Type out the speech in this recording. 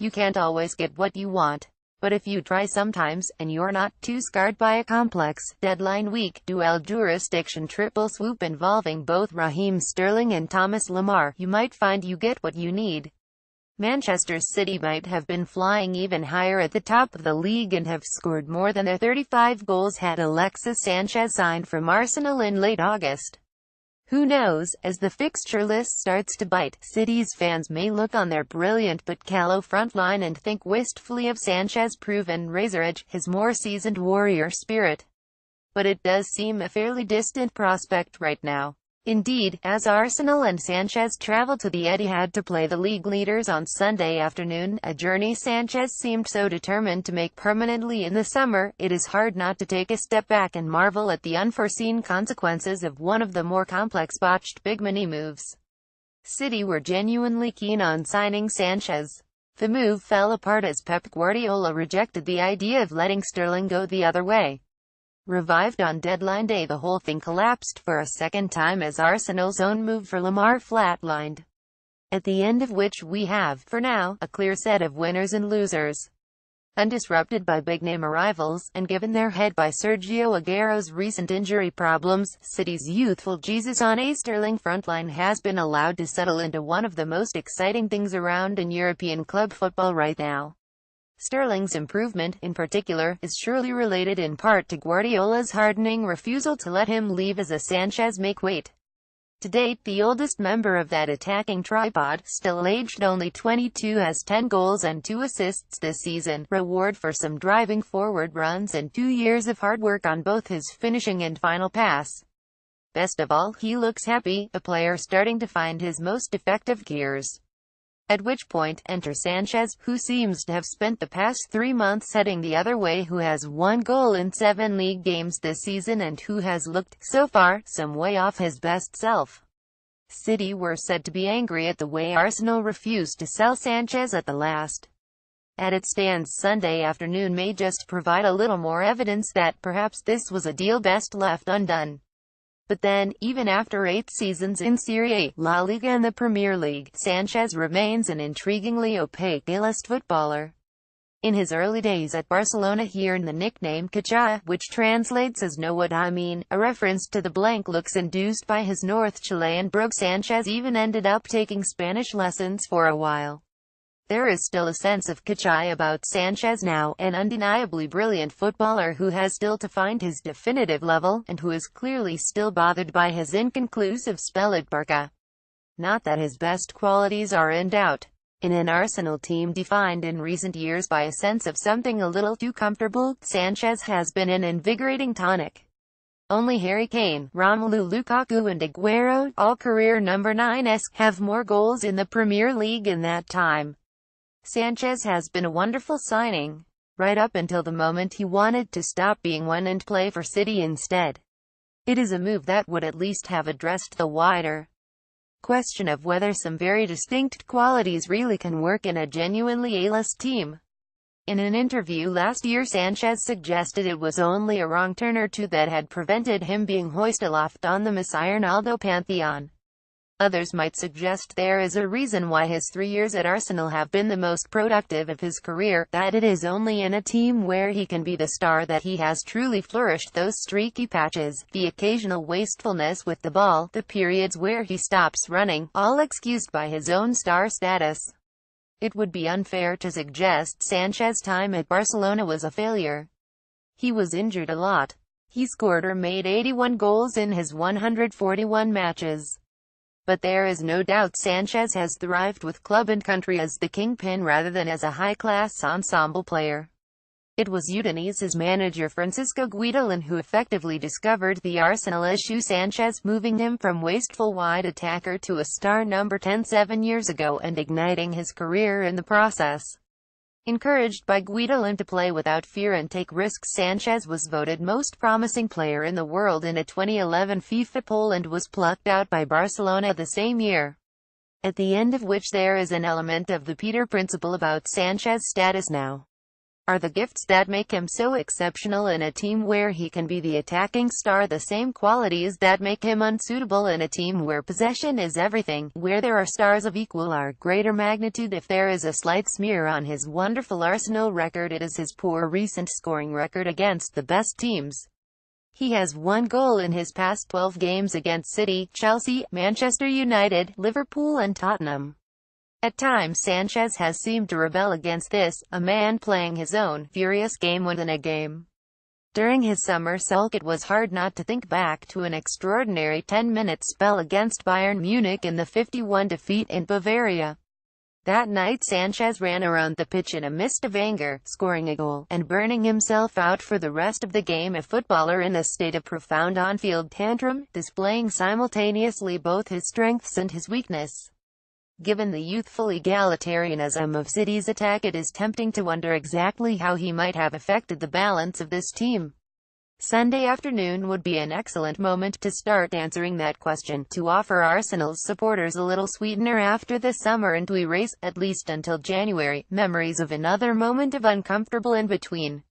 You can't always get what you want. But if you try sometimes, and you're not too scarred by a complex, deadline week, dual jurisdiction triple swoop involving both Raheem Sterling and Thomas Lemar, you might find you get what you need. Manchester City might have been flying even higher at the top of the league and have scored more than their 35 goals had Alexis Sánchez signed from Arsenal in late August. Who knows, as the fixture list starts to bite, City's fans may look on their brilliant but callow front line and think wistfully of Sanchez's proven razor edge, his more seasoned warrior spirit. But it does seem a fairly distant prospect right now. Indeed, as Arsenal and Sanchez travel to the Etihad to play the league leaders on Sunday afternoon, a journey Sanchez seemed so determined to make permanently in the summer, it is hard not to take a step back and marvel at the unforeseen consequences of one of the more complex botched big money moves. City were genuinely keen on signing Sanchez. The move fell apart as Pep Guardiola rejected the idea of letting Sterling go the other way. Revived on deadline day, the whole thing collapsed for a second time as Arsenal's own move for Lemar flatlined. At the end of which we have, for now, a clear set of winners and losers. Undisrupted by big-name arrivals, and given their head by Sergio Aguero's recent injury problems, City's youthful Jesus on a Sterling frontline has been allowed to settle into one of the most exciting things around in European club football right now. Sterling's improvement, in particular, is surely related in part to Guardiola's hardening refusal to let him leave as a Sanchez make-weight. To date, the oldest member of that attacking tripod, still aged only 22, has 10 goals and 2 assists this season, reward for some driving forward runs and 2 years of hard work on both his finishing and final pass. Best of all, he looks happy, a player starting to find his most effective gears. At which point, enter Sanchez, who seems to have spent the past 3 months heading the other way, who has 1 goal in 7 league games this season and who has looked, so far, some way off his best self. City were said to be angry at the way Arsenal refused to sell Sanchez at the last. As it stands, Sunday afternoon may just provide a little more evidence that perhaps this was a deal best left undone. But then, even after 8 seasons in Serie A, La Liga and the Premier League, Sanchez remains an intriguingly opaque A-list footballer. In his early days at Barcelona he earned the nickname Cachai, which translates as "know what I mean," a reference to the blank looks induced by his North Chilean brogue. Sanchez even ended up taking Spanish lessons for a while. There is still a sense of Cachai about Sanchez now, an undeniably brilliant footballer who has still to find his definitive level, and who is clearly still bothered by his inconclusive spell at Barca. Not that his best qualities are in doubt. In an Arsenal team defined in recent years by a sense of something a little too comfortable, Sanchez has been an invigorating tonic. Only Harry Kane, Romelu Lukaku and Aguero, all career number 9s, have more goals in the Premier League in that time. Sanchez has been a wonderful signing, right up until the moment he wanted to stop being one and play for City instead. It is a move that would at least have addressed the wider question of whether some very distinct qualities really can work in a genuinely A-list team. In an interview last year, Sanchez suggested it was only a wrong turn or two that had prevented him being hoisted aloft on the Messi Ronaldo pantheon. Others might suggest there is a reason why his 3 years at Arsenal have been the most productive of his career, that it is only in a team where he can be the star that he has truly flourished. Those streaky patches, the occasional wastefulness with the ball, the periods where he stops running, all excused by his own star status. It would be unfair to suggest Sanchez's time at Barcelona was a failure. He was injured a lot. He scored or made 81 goals in his 141 matches. But there is no doubt Sanchez has thrived with club and country as the kingpin rather than as a high-class ensemble player. It was Udinese's manager Francisco Guidolin who effectively discovered the Arsenal issue Sanchez, moving him from wasteful wide attacker to a star number 10 7 years ago and igniting his career in the process. Encouraged by Guidolin to play without fear and take risks, Sanchez was voted most promising player in the world in a 2011 FIFA poll and was plucked out by Barcelona the same year. At the end of which there is an element of the Peter principle about Sanchez's status now. are the gifts that make him so exceptional in a team where he can be the attacking star, the same qualities that make him unsuitable in a team where possession is everything, where there are stars of equal or greater magnitude. If there is a slight smear on his wonderful Arsenal record, it is his poor recent scoring record against the best teams. He has 1 goal in his past 12 games against City, Chelsea, Manchester United, Liverpool and Tottenham. At times Sanchez has seemed to rebel against this, a man playing his own furious game within a game. During his summer sulk, it was hard not to think back to an extraordinary 10-minute spell against Bayern Munich in the 5-1 defeat in Bavaria. That night Sanchez ran around the pitch in a mist of anger, scoring a goal, and burning himself out for the rest of the game, a footballer in a state of profound on-field tantrum, displaying simultaneously both his strengths and his weakness. Given the youthful egalitarianism of City's attack, it is tempting to wonder exactly how he might have affected the balance of this team. Sunday afternoon would be an excellent moment to start answering that question, to offer Arsenal's supporters a little sweetener after the summer and to erase, at least until January, memories of another moment of uncomfortable in-between.